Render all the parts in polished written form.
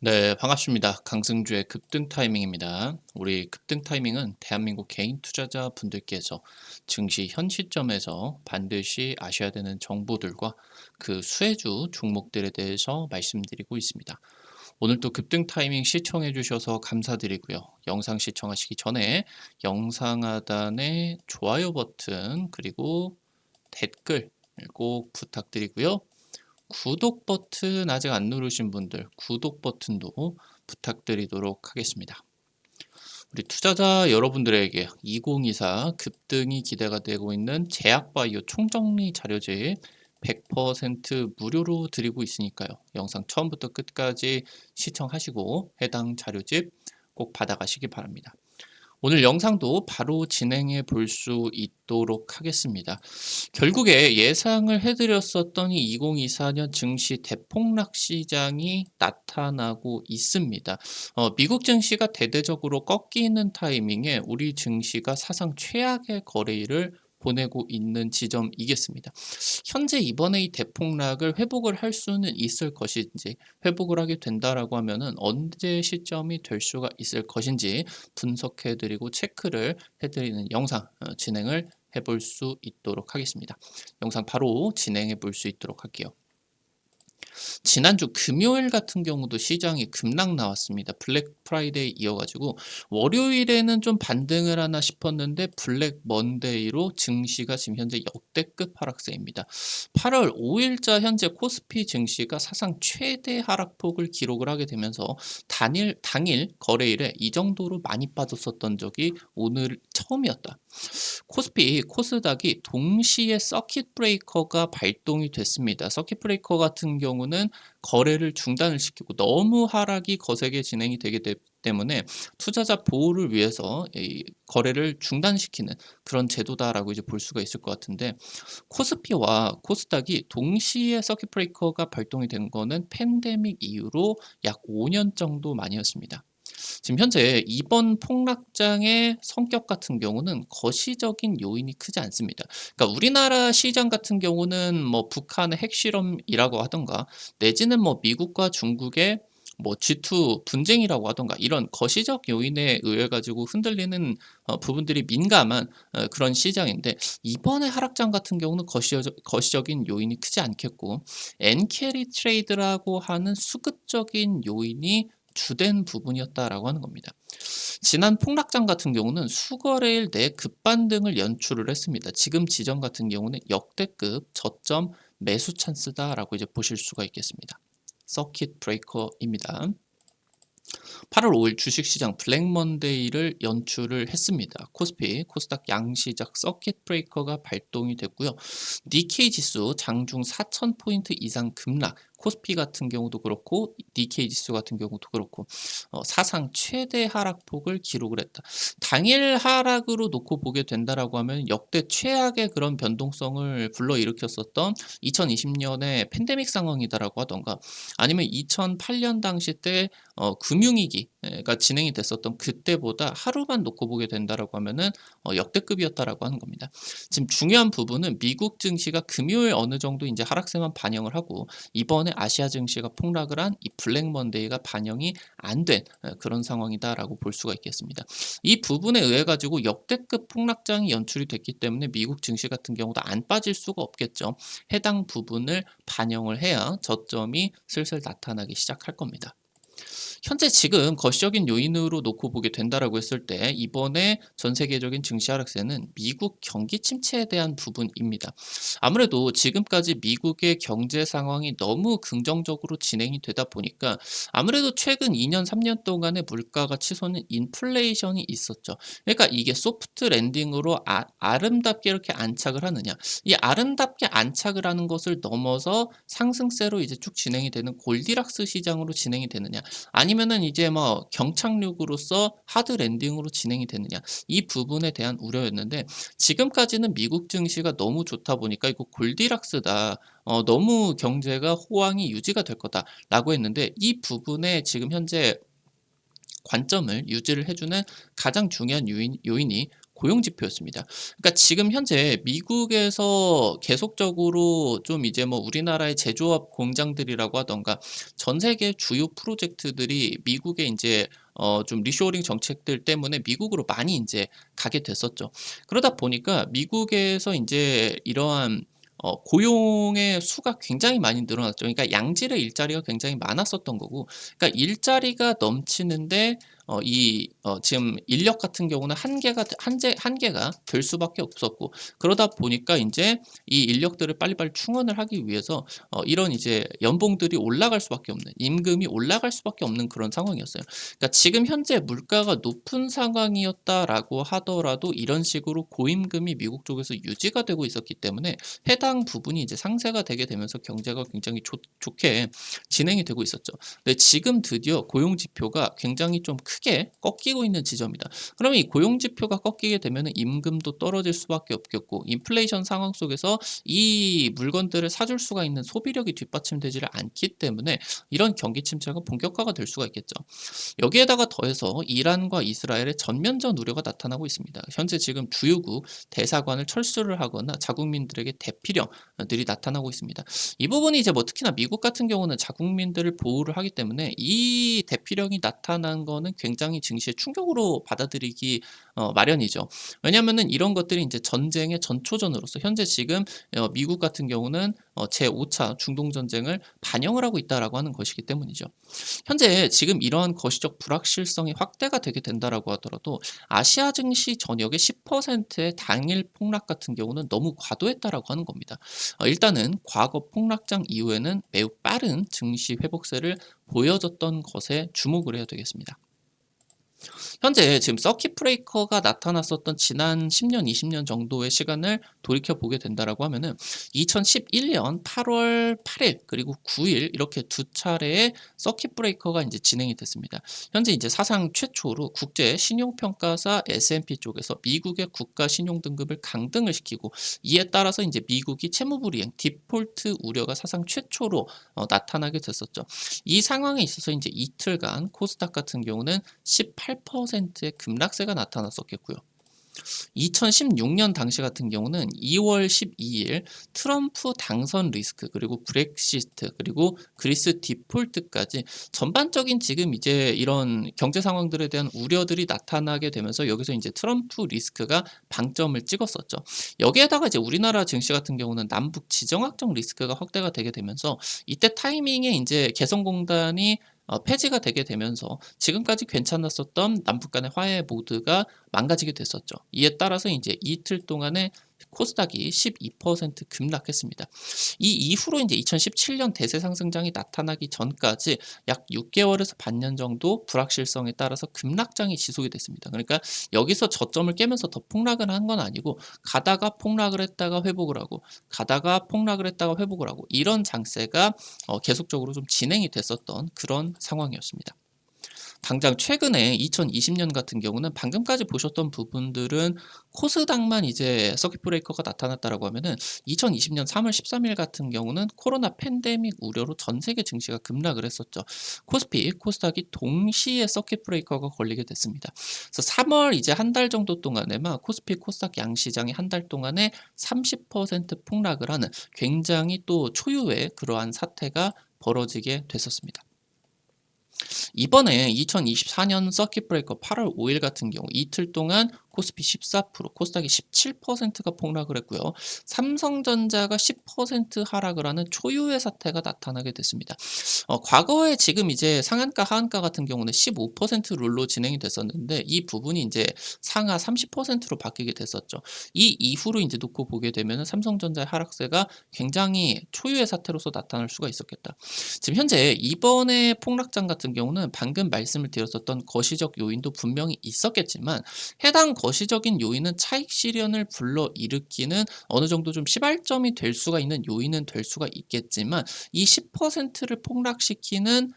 네, 반갑습니다. 강승주의 급등 타이밍입니다. 우리 급등 타이밍은 대한민국 개인 투자자 분들께서 증시 현 시점에서 반드시 아셔야 되는 정보들과 그 수혜주 종목들에 대해서 말씀드리고 있습니다. 오늘도 급등 타이밍 시청해 주셔서 감사드리고요. 영상 시청하시기 전에 영상 하단에 좋아요 버튼 그리고 댓글 꼭 부탁드리고요. 구독 버튼 아직 안 누르신 분들 구독 버튼도 부탁드리도록 하겠습니다. 우리 투자자 여러분들에게 2024 급등이 기대가 되고 있는 제약바이오 총정리 자료집 100% 무료로 드리고 있으니까요. 영상 처음부터 끝까지 시청하시고 해당 자료집 꼭 받아가시기 바랍니다. 오늘 영상도 바로 진행해 볼 수 있도록 하겠습니다. 결국에 예상을 해드렸었던 이 2024년 증시 대폭락 시장이 나타나고 있습니다. 미국 증시가 대대적으로 꺾이는 타이밍에 우리 증시가 사상 최악의 거래일을 보내고 있는 지점이겠습니다. 현재 이번에 이 대폭락을 회복을 할 수는 있을 것인지, 회복을 하게 된다라고 하면은 언제 시점이 될 수가 있을 것인지 분석해드리고 체크를 해드리는 영상 진행을 해볼 수 있도록 하겠습니다. 영상 바로 진행해 볼 수 있도록 할게요. 지난주 금요일 같은 경우도 시장이 급락 나왔습니다. 블랙 프라이데이 이어가지고 월요일에는 좀 반등을 하나 싶었는데 블랙 먼데이로 증시가 지금 현재 역대급 하락세입니다. 8월 5일자 현재 코스피 증시가 사상 최대 하락폭을 기록을 하게 되면서 당일 거래일에 이 정도로 많이 빠졌었던 적이 오늘 처음이었다. 코스닥이 동시에 서킷 브레이커가 발동이 됐습니다. 서킷 브레이커 같은 경우는 거래를 중단을 시키고 너무 하락이 거세게 진행이 되기 때문에 투자자 보호를 위해서 이 거래를 중단시키는 그런 제도다라고 이제 볼 수가 있을 것 같은데, 코스피와 코스닥이 동시에 서킷 브레이커가 발동이 된 거는 팬데믹 이후로 약 5년 정도 만이었습니다. 지금 현재 이번 폭락장의 성격 같은 경우는 거시적인 요인이 크지 않습니다. 그러니까 우리나라 시장 같은 경우는 뭐 북한의 핵실험이라고 하던가 내지는 뭐 미국과 중국의 뭐 G2 분쟁이라고 하던가 이런 거시적 요인에 의해 가지고 흔들리는 부분들이 민감한 그런 시장인데, 이번에 하락장 같은 경우는 거시적인 요인이 크지 않겠고 엔캐리 트레이드라고 하는 수급적인 요인이 주된 부분이었다라고 하는 겁니다. 지난 폭락장 같은 경우는 수거래일 내 급반등을 연출을 했습니다. 지금 지점 같은 경우는 역대급 저점 매수 찬스다라고 이제 보실 수가 있겠습니다. 서킷 브레이커입니다. 8월 5일 주식시장 블랙먼데이를 연출을 했습니다. 코스피, 코스닥 양시작 서킷 브레이커가 발동이 됐고요. 니케이 지수 장중 4,000포인트 이상 급락, 코스피 같은 경우도 그렇고 니케이 지수 같은 경우도 그렇고 사상 최대 하락폭을 기록을 했다. 당일 하락으로 놓고 보게 된다라고 하면 역대 최악의 그런 변동성을 불러일으켰었던 2020년의 팬데믹 상황이다라고 하던가, 아니면 2008년 당시 때 금융위기가 진행이 됐었던 그때보다 하루만 놓고 보게 된다라고 하면은 역대급이었다라고 하는 겁니다. 지금 중요한 부분은 미국 증시가 금요일 어느 정도 이제 하락세만 반영을 하고 이번에 아시아 증시가 폭락을 한 이 블랙 먼데이가 반영이 안 된 그런 상황이다라고 볼 수가 있겠습니다. 이 부분에 의해 가지고 역대급 폭락장이 연출이 됐기 때문에 미국 증시 같은 경우도 안 빠질 수가 없겠죠. 해당 부분을 반영을 해야 저점이 슬슬 나타나기 시작할 겁니다. 현재 지금 거시적인 요인으로 놓고 보게 된다라고 했을 때 이번에 전 세계적인 증시 하락세는 미국 경기 침체에 대한 부분입니다. 아무래도 지금까지 미국의 경제 상황이 너무 긍정적으로 진행이 되다 보니까 아무래도 최근 2년, 3년 동안의 물가가 치솟는 인플레이션이 있었죠. 그러니까 이게 소프트 랜딩으로 아름답게 이렇게 안착을 하느냐, 이 아름답게 안착을 하는 것을 넘어서 상승세로 이제 쭉 진행이 되는 골디락스 시장으로 진행이 되느냐, 아니면은 이제 뭐 경착륙으로서 하드 랜딩으로 진행이 되느냐, 이 부분에 대한 우려였는데 지금까지는 미국 증시가 너무 좋다 보니까 이거 골디락스다, 너무 경제가 호황이 유지가 될 거다라고 했는데, 이 부분에 지금 현재 관점을 유지를 해주는 가장 중요한 요인이 고용 지표였습니다. 그러니까 지금 현재 미국에서 계속적으로 좀 이제 뭐 우리나라의 제조업 공장들이라고 하던가 전 세계 주요 프로젝트들이 미국에 인제 좀 리쇼어링 정책들 때문에 미국으로 많이 인제 가게 됐었죠. 그러다 보니까 미국에서 인제 이러한 고용의 수가 굉장히 많이 늘어났죠. 그러니까 양질의 일자리가 굉장히 많았었던 거고, 그러니까 일자리가 넘치는데 지금 인력 같은 경우는 한계가 될 수밖에 없었고, 그러다 보니까 인제 이 인력들을 빨리빨리 충원을 하기 위해서 이런 이제 연봉들이 올라갈 수밖에 없는, 임금이 올라갈 수밖에 없는 그런 상황이었어요. 그러니까 지금 현재 물가가 높은 상황이었다라고 하더라도 이런 식으로 고임금이 미국 쪽에서 유지가 되고 있었기 때문에 해당 부분이 이제 상쇄가 되게 되면서 경제가 굉장히 좋게 진행이 되고 있었죠. 근데 지금 드디어 고용 지표가 굉장히 좀 크게 꺾이고 있는 지점이다. 그러면 이 고용 지표가 꺾이게 되면은 임금도 떨어질 수밖에 없겠고, 인플레이션 상황 속에서 이 물건들을 사줄 수가 있는 소비력이 뒷받침되지를 않기 때문에 이런 경기 침체가 본격화가 될 수가 있겠죠. 여기에다가 더해서 이란과 이스라엘의 전면전 우려가 나타나고 있습니다. 현재 지금 주요국 대사관을 철수를 하거나 자국민들에게 대피령들이 나타나고 있습니다. 이 부분이 이제 뭐 특히나 미국 같은 경우는 자국민들을 보호를 하기 때문에 이 대피령이 나타난 거는 굉장히 증시에 충격으로 받아들이기 마련이죠. 왜냐하면은 이런 것들이 이제 전쟁의 전초전으로서 현재 지금 미국 같은 경우는 제5차 중동 전쟁을 반영을 하고 있다라고 하는 것이기 때문이죠. 현재 지금 이러한 거시적 불확실성이 확대가 되게 된다라고 하더라도 아시아 증시 전역의 10%의 당일 폭락 같은 경우는 너무 과도했다라고 하는 겁니다. 일단은 과거 폭락장 이후에는 매우 빠른 증시 회복세를 보여줬던 것에 주목을 해야 되겠습니다. 현재 지금 서킷 브레이커가 나타났었던 지난 10년, 20년 정도의 시간을 돌이켜 보게 된다라고 하면은 2011년 8월 8일 그리고 9일 이렇게 두 차례의 서킷 브레이커가 이제 진행이 됐습니다. 현재 이제 사상 최초로 국제 신용평가사 S&P 쪽에서 미국의 국가 신용 등급을 강등을 시키고, 이에 따라서 이제 미국이 채무불이행, 디폴트 우려가 사상 최초로 나타나게 됐었죠. 이 상황에 있어서 이제 이틀간 코스닥 같은 경우는 18%의 급락세가 나타났었겠고요. 2016년 당시 같은 경우는 2월 12일 트럼프 당선 리스크, 그리고 브렉시트, 그리고 그리스 디폴트까지 전반적인 지금 이제 이런 경제 상황들에 대한 우려들이 나타나게 되면서 여기서 이제 트럼프 리스크가 방점을 찍었었죠. 여기에다가 이제 우리나라 증시 같은 경우는 남북 지정학적 리스크가 확대가 되게 되면서 이때 타이밍에 이제 개성공단이 폐지가 되게 되면서 지금까지 괜찮았었던 남북 간의 화해 모드가 망가지게 됐었죠. 이에 따라서 이제 이틀 동안에 코스닥이 12% 급락했습니다. 이 이후로 이제 2017년 대세 상승장이 나타나기 전까지 약 6개월에서 반년 정도 불확실성에 따라서 급락장이 지속이 됐습니다. 그러니까 여기서 저점을 깨면서 더 폭락을 한 건 아니고, 가다가 폭락을 했다가 회복을 하고, 가다가 폭락을 했다가 회복을 하고, 이런 장세가 계속적으로 좀 진행이 됐었던 그런 상황이었습니다. 당장 최근에 2020년 같은 경우는 방금까지 보셨던 부분들은 코스닥만 이제 서킷 브레이커가 나타났다라고 하면은 2020년 3월 13일 같은 경우는 코로나 팬데믹 우려로 전 세계 증시가 급락을 했었죠. 코스피, 코스닥이 동시에 서킷 브레이커가 걸리게 됐습니다. 그래서 3월 이제 한 달 정도 동안에만 코스피, 코스닥 양 시장이 한 달 동안에 30% 폭락을 하는 굉장히 또 초유의 그러한 사태가 벌어지게 됐었습니다. 이번에 2024년 서킷 브레이커 8월 5일 같은 경우 이틀 동안 코스피 14%, 코스닥이 17%가 폭락을 했고요. 삼성전자가 10% 하락을 하는 초유의 사태가 나타나게 됐습니다. 과거에 지금 이제 상한가, 하한가 같은 경우는 15% 룰로 진행이 됐었는데, 이 부분이 이제 상하 30%로 바뀌게 됐었죠. 이 이후로 이제 놓고 보게 되면 삼성전자의 하락세가 굉장히 초유의 사태로서 나타날 수가 있었겠다. 지금 현재 이번에 폭락장 같은 경우는 방금 말씀을 드렸었던 거시적 요인도 분명히 있었겠지만, 해당 거시적인 요인은 차익 실현을 불러일으키는 어느 정도 좀 시발점이 될 수가 있는 요인은 될 수가 있겠지만, 이 10%를 폭락시키는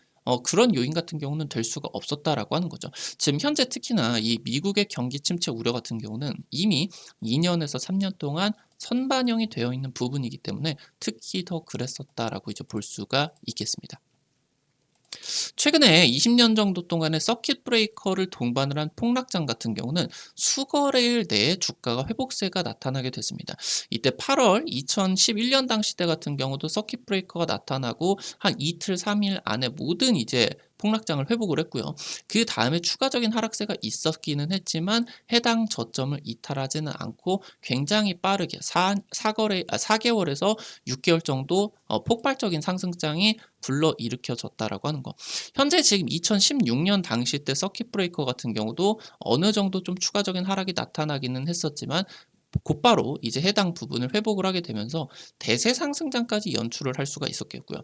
그런 요인 같은 경우는 될 수가 없었다라고 하는 거죠. 지금 현재 특히나 이 미국의 경기 침체 우려 같은 경우는 이미 2년에서 3년 동안 선반영이 되어 있는 부분이기 때문에 특히 더 그랬었다라고 이제 볼 수가 있겠습니다. 최근에 20년 정도 동안의 서킷 브레이커를 동반을 한 폭락장 같은 경우는 수거래일 내에 주가가 회복세가 나타나게 됐습니다. 이때 8월 2011년 당시 때 같은 경우도 서킷 브레이커가 나타나고 한 이틀, 3일 안에 모든 이제 폭락장을 회복을 했고요. 그 다음에 추가적인 하락세가 있었기는 했지만 해당 저점을 이탈하지는 않고 굉장히 빠르게 4개월에서 6개월 정도 폭발적인 상승장이 불러일으켜졌다라고 하는 거. 현재 지금 2016년 당시 때 서킷 브레이커 같은 경우도 어느 정도 좀 추가적인 하락이 나타나기는 했었지만 곧바로 이제 해당 부분을 회복을 하게 되면서 대세 상승장까지 연출을 할 수가 있었겠고요.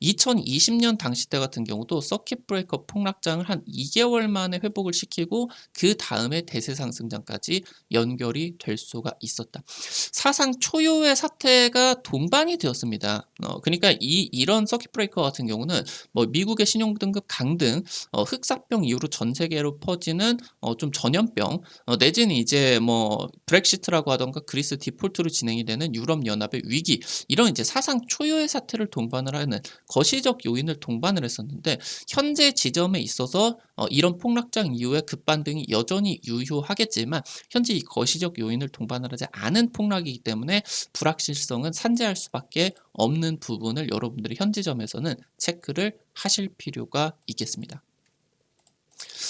2020년 당시 때 같은 경우도 서킷 브레이커 폭락장을 한 2개월 만에 회복을 시키고 그 다음에 대세 상승장까지 연결이 될 수가 있었다. 사상 초유의 사태가 동반이 되었습니다. 그러니까 이런 서킷 브레이커 같은 경우는 뭐 미국의 신용등급 강등, 흑사병 이후로 전 세계로 퍼지는 좀 전염병, 내지는 이제 뭐 브렉시트라고 하던가 그리스 디폴트로 진행이 되는 유럽 연합의 위기, 이런 이제 사상 초유의 사태를 동반을 하는 거시적 요인을 동반을 했었는데 현재 지점에 있어서 이런 폭락장 이후에 급반등이 여전히 유효하겠지만 현재 이 거시적 요인을 동반을 하지 않은 폭락이기 때문에 불확실성은 산재할 수밖에 없는 부분을 여러분들이 현지점에서는 체크를 하실 필요가 있겠습니다.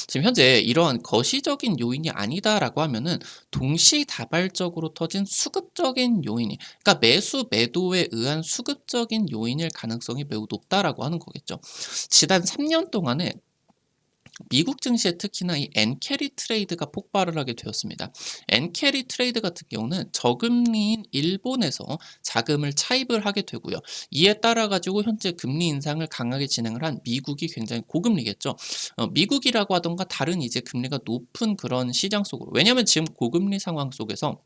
지금 현재 이러한 거시적인 요인이 아니다라고 하면은 동시다발적으로 터진 수급적인 요인이, 그러니까 매수 매도에 의한 수급적인 요인일 가능성이 매우 높다라고 하는 거겠죠. 지난 3년 동안에 미국 증시에 특히나 이 엔캐리 트레이드가 폭발을 하게 되었습니다. 엔캐리 트레이드 같은 경우는 저금리인 일본에서 자금을 차입을 하게 되고요. 이에 따라 가지고 현재 금리 인상을 강하게 진행을 한 미국이 굉장히 고금리겠죠. 미국이라고 하던가 다른 이제 금리가 높은 그런 시장 속으로, 왜냐하면 지금 고금리 상황 속에서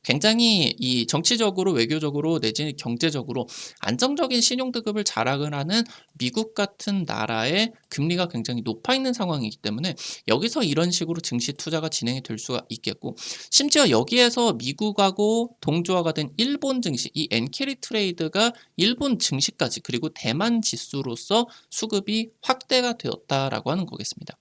굉장히 이 정치적으로 외교적으로 내지는 경제적으로 안정적인 신용등급을 자랑을 하는 미국 같은 나라의 금리가 굉장히 높아 있는 상황이기 때문에 여기서 이런 식으로 증시 투자가 진행이 될 수가 있겠고, 심지어 여기에서 미국하고 동조화가 된 일본 증시, 이 엔캐리 트레이드가 일본 증시까지 그리고 대만 지수로서 수급이 확대가 되었다라고 하는 거겠습니다.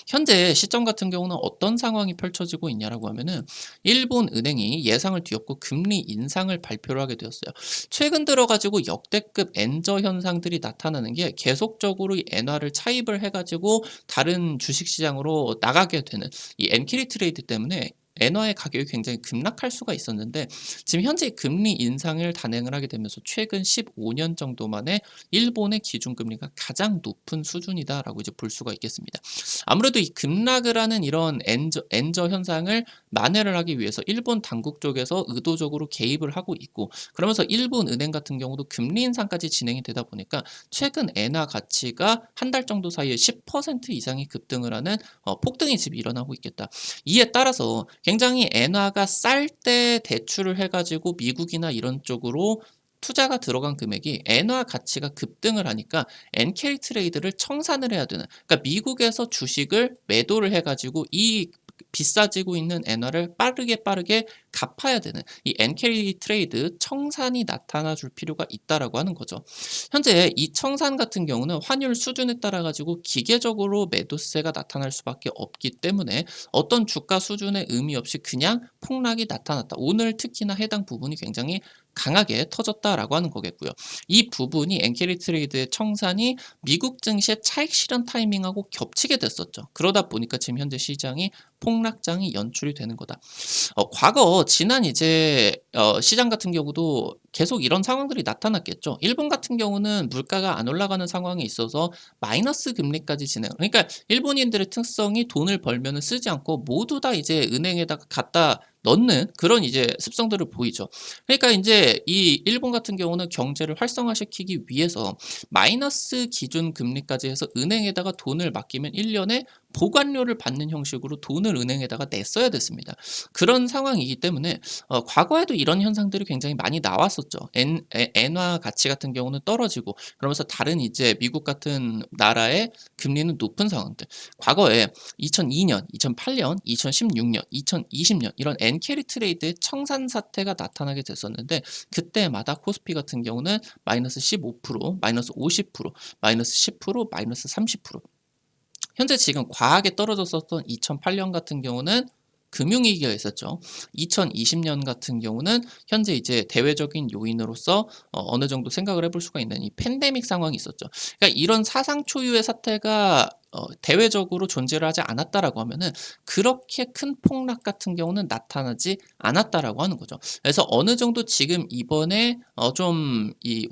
현재 시점 같은 경우는 어떤 상황이 펼쳐지고 있냐라고 하면은 일본 은행이 예상을 뒤엎고 금리 인상을 발표를 하게 되었어요. 최근 들어 가지고 역대급 엔저 현상들이 나타나는 게 계속적으로 이 엔화를 차입을 해 가지고 다른 주식 시장으로 나가게 되는 이 엔캐리 트레이드 때문에 엔화의 가격이 굉장히 급락할 수가 있었는데 지금 현재 금리 인상을 단행을 하게 되면서 최근 15년 정도 만에 일본의 기준금리가 가장 높은 수준이다라고 이제 볼 수가 있겠습니다. 아무래도 이 급락을 하는 이런 엔저 현상을 만회를 하기 위해서 일본 당국 쪽에서 의도적으로 개입을 하고 있고, 그러면서 일본 은행 같은 경우도 금리 인상까지 진행이 되다 보니까 최근 엔화 가치가 한 달 정도 사이에 10% 이상이 급등을 하는 폭등이 지금 일어나고 있겠다. 이에 따라서 굉장히 엔화가 쌀 때 대출을 해가지고 미국이나 이런 쪽으로 투자가 들어간 금액이 엔화 가치가 급등을 하니까 NK 트레이드를 청산을 해야 되는, 그러니까 미국에서 주식을 매도를 해가지고 이 비싸지고 있는 엔화를 빠르게 갚아야 되는 이 NK 트레이드 청산이 나타나 줄 필요가 있다라고 하는 거죠. 현재 이 청산 같은 경우는 환율 수준에 따라 가지고 기계적으로 매도세가 나타날 수밖에 없기 때문에 어떤 주가 수준의 의미 없이 그냥 폭락이 나타났다. 오늘 특히나 해당 부분이 굉장히 강하게 터졌다라고 하는 거겠고요. 이 부분이 엔캐리 트레이드의 청산이 미국 증시의 차익 실현 타이밍하고 겹치게 됐었죠. 그러다 보니까 지금 현재 시장이 폭락장이 연출이 되는 거다. 과거 지난 이제 시장 같은 경우도 계속 이런 상황들이 나타났겠죠. 일본 같은 경우는 물가가 안 올라가는 상황에 있어서 마이너스 금리까지 진행. 그러니까 일본인들의 특성이 돈을 벌면은 쓰지 않고 모두 다 이제 은행에다가 갖다 넣는 그런 이제 습성들을 보이죠. 그러니까 이제 이 일본 같은 경우는 경제를 활성화시키기 위해서 마이너스 기준 금리까지 해서 은행에다가 돈을 맡기면 1년에 보관료를 받는 형식으로 돈을 은행에다가 냈어야 됐습니다. 그런 상황이기 때문에 과거에도 이런 현상들이 굉장히 많이 나왔었죠. 엔화 가치 같은 경우는 떨어지고 그러면서 다른 이제 미국 같은 나라의 금리는 높은 상황들. 과거에 2002년, 2008년, 2016년, 2020년 이런 엔캐리 트레이드의 청산 사태가 나타나게 됐었는데 그때마다 코스피 같은 경우는 마이너스 15%, 마이너스 50%, 마이너스 10%, 마이너스 30%. 현재 지금 과하게 떨어졌었던 2008년 같은 경우는 금융위기가 있었죠. 2020년 같은 경우는 현재 이제 대외적인 요인으로서 어느 정도 생각을 해볼 수가 있는 이 팬데믹 상황이 있었죠. 그러니까 이런 사상 초유의 사태가 대외적으로 존재를 하지 않았다라고 하면은 그렇게 큰 폭락 같은 경우는 나타나지 않았다라고 하는 거죠. 그래서 어느 정도 지금 이번에 좀 이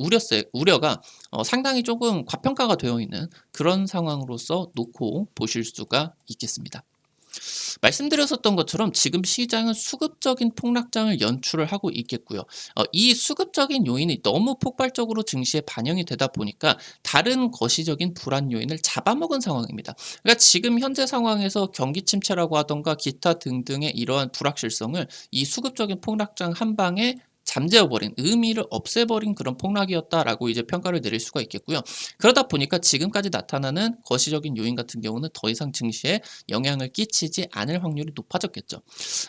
우려가 상당히 조금 과평가가 되어 있는 그런 상황으로서 놓고 보실 수가 있겠습니다. 말씀드렸었던 것처럼 지금 시장은 수급적인 폭락장을 연출을 하고 있겠고요. 이 수급적인 요인이 너무 폭발적으로 증시에 반영이 되다 보니까 다른 거시적인 불안 요인을 잡아먹은 상황입니다. 그러니까 지금 현재 상황에서 경기 침체라고 하던가 기타 등등의 이러한 불확실성을 이 수급적인 폭락장 한 방에 잠재워버린, 의미를 없애버린 그런 폭락이었다라고 이제 평가를 내릴 수가 있겠고요. 그러다 보니까 지금까지 나타나는 거시적인 요인 같은 경우는 더 이상 증시에 영향을 끼치지 않을 확률이 높아졌겠죠.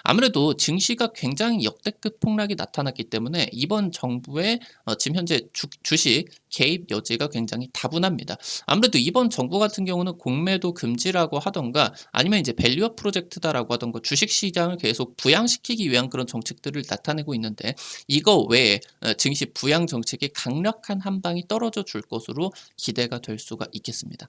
아무래도 증시가 굉장히 역대급 폭락이 나타났기 때문에 이번 정부의 지금 현재 주식 개입 여지가 굉장히 다분합니다. 아무래도 이번 정부 같은 경우는 공매도 금지라고 하던가 아니면 이제 밸류업 프로젝트다라고 하던가 주식 시장을 계속 부양시키기 위한 그런 정책들을 나타내고 있는데 이거 외에 증시 부양 정책이 강력한 한 방이 떨어져 줄 것으로 기대가 될 수가 있겠습니다.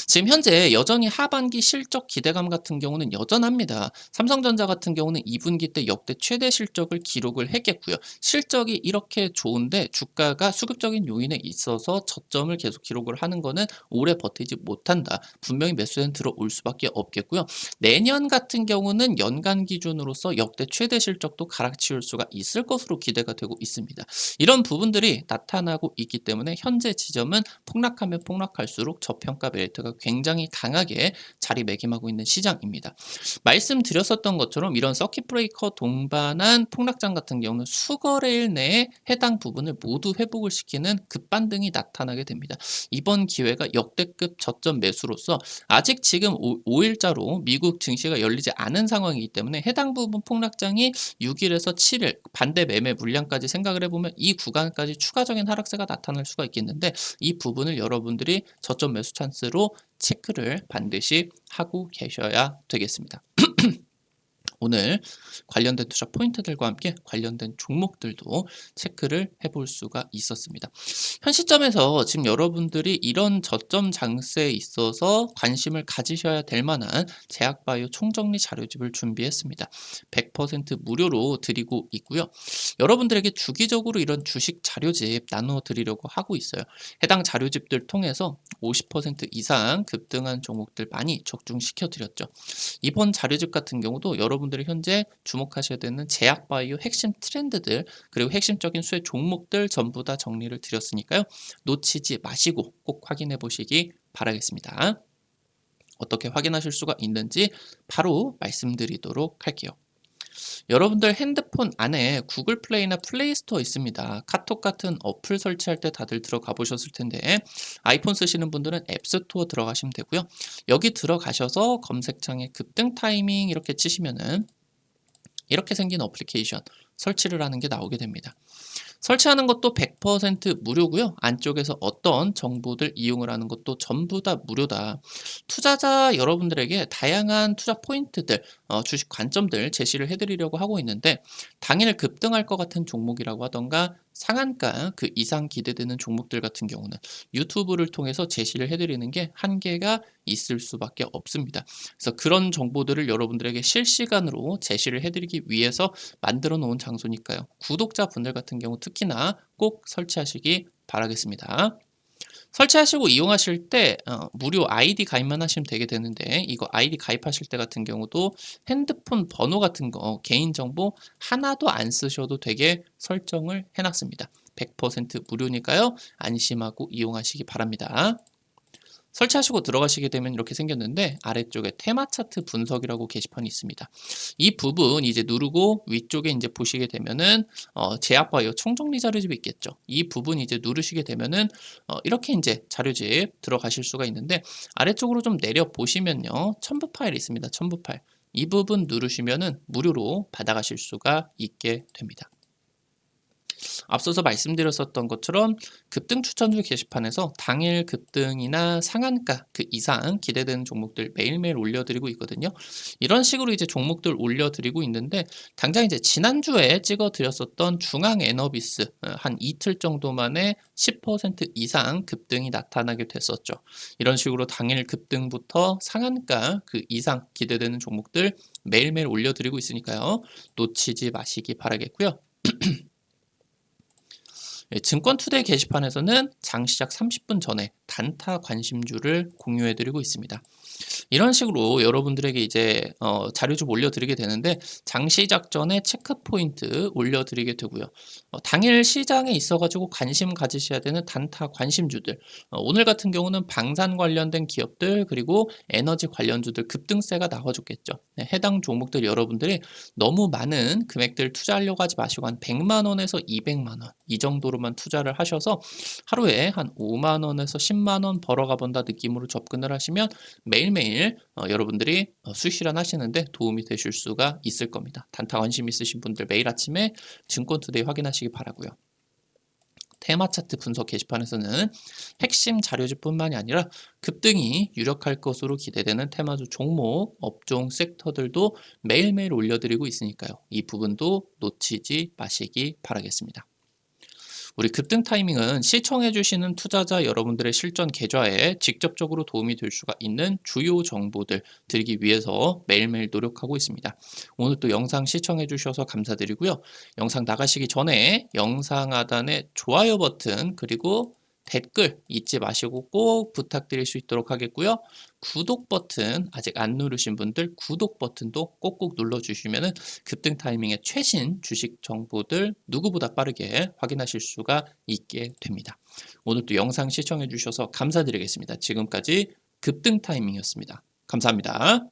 지금 현재 여전히 하반기 실적 기대감 같은 경우는 여전합니다. 삼성전자 같은 경우는 2분기 때 역대 최대 실적을 기록을 했겠고요. 실적이 이렇게 좋은데 주가가 수급적인 요인에 있어서 저점을 계속 기록을 하는 거는 오래 버티지 못한다. 분명히 매수는 들어올 수밖에 없겠고요. 내년 같은 경우는 연간 기준으로서 역대 최대 실적도 갈아치울 수가 있을 것으로 기대가 되고 있습니다. 이런 부분들이 나타나고 있기 때문에 현재 지점은 폭락하면 폭락할수록 저평가 메리트가 굉장히 강하게 자리매김하고 있는 시장입니다. 말씀드렸었던 것처럼 이런 서킷 브레이커 동반한 폭락장 같은 경우는 수거래일 내에 해당 부분을 모두 회복을 시키는 급반등이 나타나게 됩니다. 이번 기회가 역대급 저점 매수로서 아직 지금 5일자로 미국 증시가 열리지 않은 상황이기 때문에 해당 부분 폭락장이 6일에서 7일 반대 매매 물량까지 생각을 해보면 이 구간까지 추가적인 하락세가 나타날 수가 있겠는데 이 부분을 여러분들이 저점 매수 찬스로 체크를 반드시 하고 계셔야 되겠습니다. 오늘 관련된 투자 포인트들과 함께 관련된 종목들도 체크를 해볼 수가 있었습니다. 현 시점에서 지금 여러분들이 이런 저점 장세에 있어서 관심을 가지셔야 될 만한 제약바이오 총정리 자료집을 준비했습니다. 100% 무료로 드리고 있고요. 여러분들에게 주기적으로 이런 주식 자료집 나누어 드리려고 하고 있어요. 해당 자료집들 통해서 50% 이상 급등한 종목들 많이 적중시켜 드렸죠. 이번 자료집 같은 경우도 여러분들이 현재 주목하셔야 되는 제약바이오 핵심 트렌드들 그리고 핵심적인 수혜 종목들 전부 다 정리를 드렸으니까요. 놓치지 마시고 꼭 확인해 보시기 바라겠습니다. 어떻게 확인하실 수가 있는지 바로 말씀드리도록 할게요. 여러분들 핸드폰 안에 구글 플레이나 플레이스토어 있습니다. 카톡 같은 어플 설치할 때 다들 들어가 보셨을 텐데 아이폰 쓰시는 분들은 앱스토어 들어가시면 되고요. 여기 들어가셔서 검색창에 급등 타이밍 이렇게 치시면은 이렇게 생긴 어플리케이션 설치를 하는 게 나오게 됩니다. 설치하는 것도 100% 무료고요. 안쪽에서 어떤 정보들 이용을 하는 것도 전부 다 무료다. 투자자 여러분들에게 다양한 투자 포인트들, 주식 관점들 제시를 해드리려고 하고 있는데 당일 급등할 것 같은 종목이라고 하던가 상한가 그 이상 기대되는 종목들 같은 경우는 유튜브를 통해서 제시를 해드리는 게 한계가 있을 수밖에 없습니다. 그래서 그런 정보들을 여러분들에게 실시간으로 제시를 해드리기 위해서 만들어 놓은 장소니까요. 구독자분들 같은 경우 특히나 꼭 설치하시기 바라겠습니다. 설치하시고 이용하실 때 무료 아이디 가입만 하시면 되게 되는데 이거 아이디 가입하실 때 같은 경우도 핸드폰 번호 같은 거 개인정보 하나도 안 쓰셔도 되게 설정을 해놨습니다. 100% 무료니까요. 안심하고 이용하시기 바랍니다. 설치하시고 들어가시게 되면 이렇게 생겼는데 아래쪽에 테마 차트 분석이라고 게시판이 있습니다. 이 부분 이제 누르고 위쪽에 이제 보시게 되면은 제약 바이오 총정리 자료집이 있겠죠. 이 부분 이제 누르시게 되면은 이렇게 이제 자료집 들어가실 수가 있는데 아래쪽으로 좀 내려 보시면요. 첨부 파일 있습니다. 첨부 파일. 이 부분 누르시면은 무료로 받아가실 수가 있게 됩니다. 앞서서 말씀드렸었던 것처럼 급등 추천주 게시판에서 당일 급등이나 상한가 그 이상 기대되는 종목들 매일매일 올려드리고 있거든요. 이런 식으로 이제 종목들 올려드리고 있는데 당장 이제 지난주에 찍어드렸었던 중앙에너비스 한 이틀 정도 만에 10% 이상 급등이 나타나게 됐었죠. 이런 식으로 당일 급등부터 상한가 그 이상 기대되는 종목들 매일매일 올려드리고 있으니까요. 놓치지 마시기 바라겠고요. 증권투데이 게시판에서는 장 시작 30분 전에 단타 관심주를 공유해드리고 있습니다. 이런 식으로 여러분들에게 이제 자료 좀 올려드리게 되는데 장 시작 전에 체크 포인트 올려드리게 되고요. 당일 시장에 있어가지고 관심 가지셔야 되는 단타 관심주들 오늘 같은 경우는 방산 관련된 기업들 그리고 에너지 관련주들 급등세가 나와줬겠죠. 네, 해당 종목들 여러분들이 너무 많은 금액들 투자하려고 하지 마시고 한 100만 원에서 200만 원 이 정도로만 투자를 하셔서 하루에 한 5만 원에서 10만 원 벌어가 본다 느낌으로 접근을 하시면 매일매일 여러분들이 수익 실현하시는데 도움이 되실 수가 있을 겁니다. 단타 관심 있으신 분들 매일 아침에 증권투데이 확인하시기 바라고요. 테마 차트 분석 게시판에서는 핵심 자료집뿐만이 아니라 급등이 유력할 것으로 기대되는 테마주 종목, 업종, 섹터들도 매일매일 올려드리고 있으니까요. 이 부분도 놓치지 마시기 바라겠습니다. 우리 급등 타이밍은 시청해주시는 투자자 여러분들의 실전 계좌에 직접적으로 도움이 될 수가 있는 주요 정보들 드리기 위해서 매일매일 노력하고 있습니다. 오늘 또 영상 시청해주셔서 감사드리고요. 영상 나가시기 전에 영상 하단에 좋아요 버튼 그리고 댓글 잊지 마시고 꼭 부탁드릴 수 있도록 하겠고요. 구독 버튼 아직 안 누르신 분들 구독 버튼도 꼭꼭 눌러주시면 급등 타이밍의 최신 주식 정보들 누구보다 빠르게 확인하실 수가 있게 됩니다. 오늘도 영상 시청해 주셔서 감사드리겠습니다. 지금까지 급등 타이밍이었습니다. 감사합니다.